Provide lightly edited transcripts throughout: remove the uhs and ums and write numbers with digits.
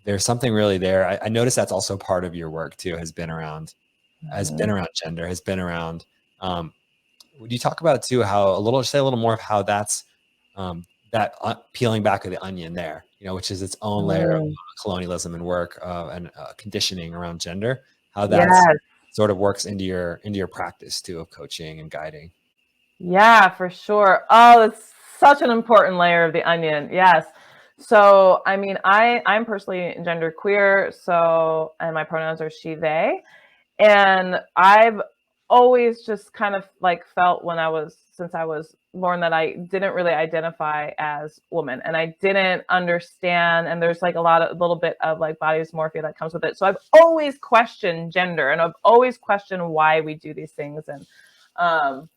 there's something really there. I noticed that's also part of your work too, has been around gender, has been around. Would you talk about too how say a little more of how that's that peeling back of the onion there, which is its own layer of colonialism and work and conditioning around gender, how that's Yes. sort of works into your practice too of coaching and guiding. Yeah, for sure. Oh, it's such an important layer of the onion. Yes. So, I mean, I'm personally gender queer, so, and my pronouns are she, they. And I've always just kind of like felt since I was born, that I didn't really identify as woman, and I didn't understand. And there's like a little bit of like body dysmorphia that comes with it. So I've always questioned gender, and I've always questioned why we do these things. Um,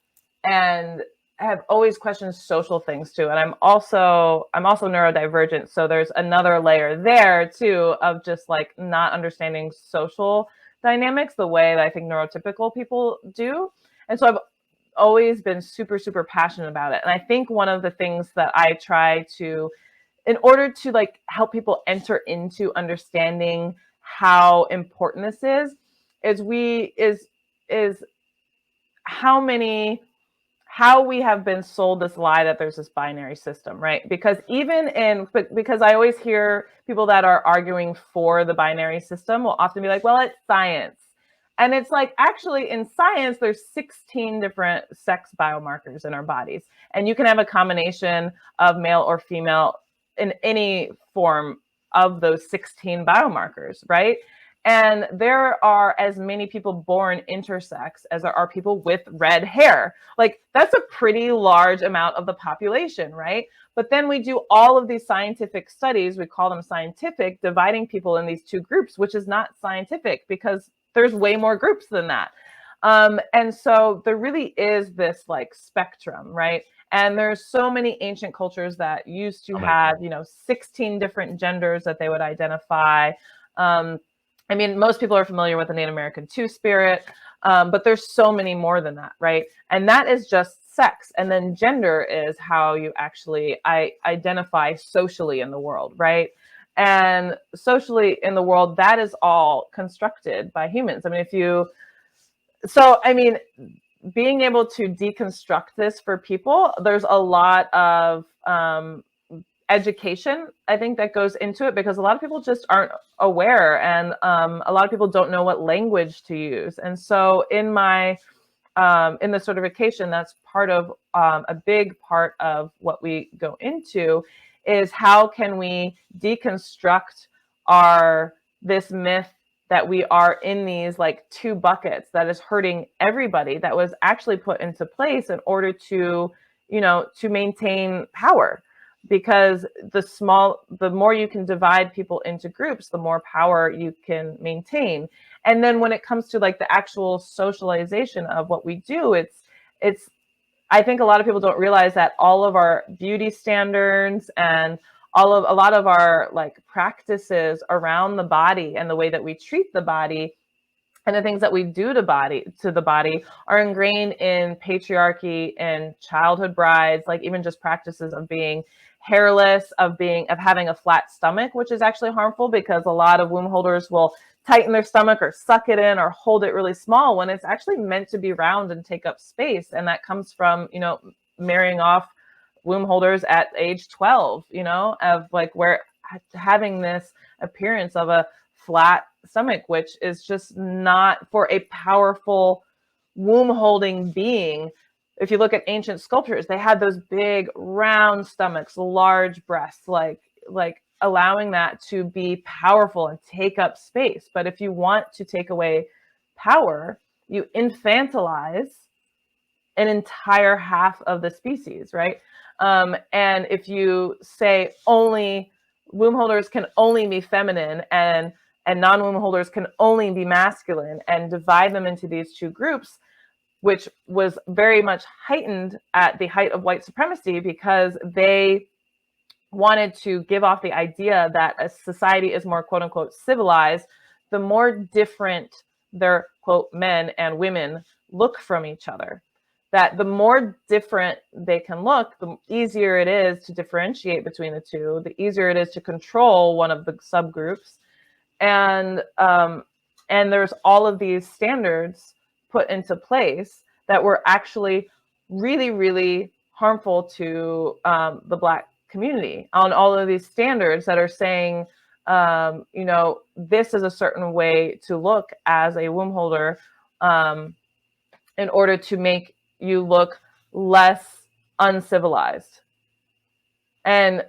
and have always questioned social things too. And I'm also neurodivergent. So there's another layer there too of just like not understanding social dynamics the way that I think neurotypical people do. And so I've always been super, super passionate about it. And I think one of the things that I try to, in order to like help people enter into understanding how important this is how we have been sold this lie that there's this binary system, right? Because because I always hear people that are arguing for the binary system will often be like, well, it's science. And it's like, actually in science, there's 16 different sex biomarkers in our bodies. And you can have a combination of male or female in any form of those 16 biomarkers, right? And there are as many people born intersex as there are people with red hair. Like, that's a pretty large amount of the population, right? But then we do all of these scientific studies, we call them scientific, dividing people in these two groups, which is not scientific because there's way more groups than that. And so there really is this like spectrum, right? And there's so many ancient cultures that used to have, 16 different genders that they would identify. I mean, most people are familiar with the Native American Two-Spirit, but there's so many more than that, right? And that is just sex. And then gender is how you actually identify socially in the world, right? And socially in the world, that is all constructed by humans. I mean, being able to deconstruct this for people, there's a lot of education, I think, that goes into it, because a lot of people just aren't aware, and a lot of people don't know what language to use. And so in the certification, that's part of a big part of what we go into is how can we deconstruct this myth that we are in these like two buckets that is hurting everybody, that was actually put into place in order to maintain power. Because the more you can divide people into groups, the more power you can maintain. And then when it comes to like the actual socialization of what we do, it's I think a lot of people don't realize that all of our beauty standards and a lot of our like practices around the body and the way that we treat the body and the things that we do to the body are ingrained in patriarchy and childhood brides, like even just practices of being hairless, of having a flat stomach, which is actually harmful because a lot of womb holders will tighten their stomach or suck it in or hold it really small when it's actually meant to be round and take up space. And that comes from, marrying off womb holders at age 12, of like where having this appearance of a flat stomach, which is just not for a powerful womb holding being. If you look at ancient sculptures, they had those big round stomachs, large breasts, like allowing that to be powerful and take up space. But if you want to take away power, you infantilize an entire half of the species, right? And if you say only womb holders can only be feminine and non-womb holders can only be masculine, and divide them into these two groups, which was very much heightened at the height of white supremacy, because they wanted to give off the idea that a society is more quote unquote civilized, the more different their quote men and women look from each other. that the more different they can look, the easier it is to differentiate between the two, the easier it is to control one of the subgroups. And there's all of these standards put into place that were actually really, really harmful to the Black community, on all of these standards that are saying, this is a certain way to look as a womb holder, in order to make you look less uncivilized. And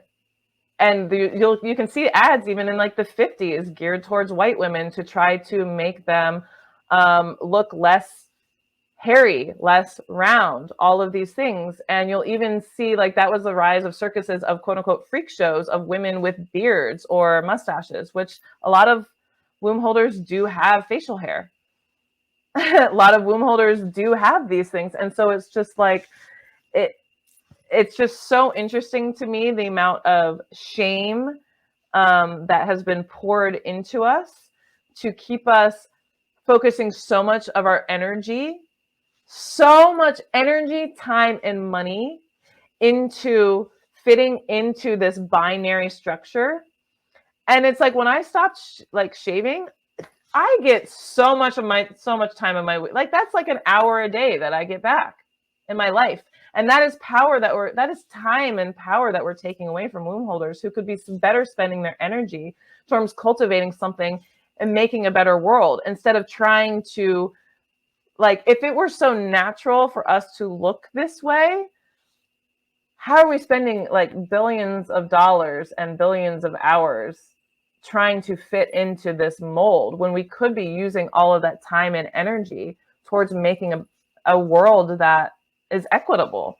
you can see ads even in like the 50s geared towards white women to try to make them look less hairy, less round, all of these things. And you'll even see, like, that was the rise of circuses of quote unquote freak shows of women with beards or mustaches, which a lot of womb holders do have facial hair. A lot of womb holders do have these things. And so it's just like, it's just so interesting to me, the amount of shame that has been poured into us to keep us focusing so much of our energy, time, and money into fitting into this binary structure. And it's like, when I stopped shaving, I get so much time in my week. Like, that's like an hour a day that I get back in my life. And that is that is time and power that we're taking away from womb holders, who could be better spending their energy towards cultivating something and making a better world, instead of trying to, like, if it were so natural for us to look this way, how are we spending like billions of dollars and billions of hours trying to fit into this mold, when we could be using all of that time and energy towards making a world that is equitable?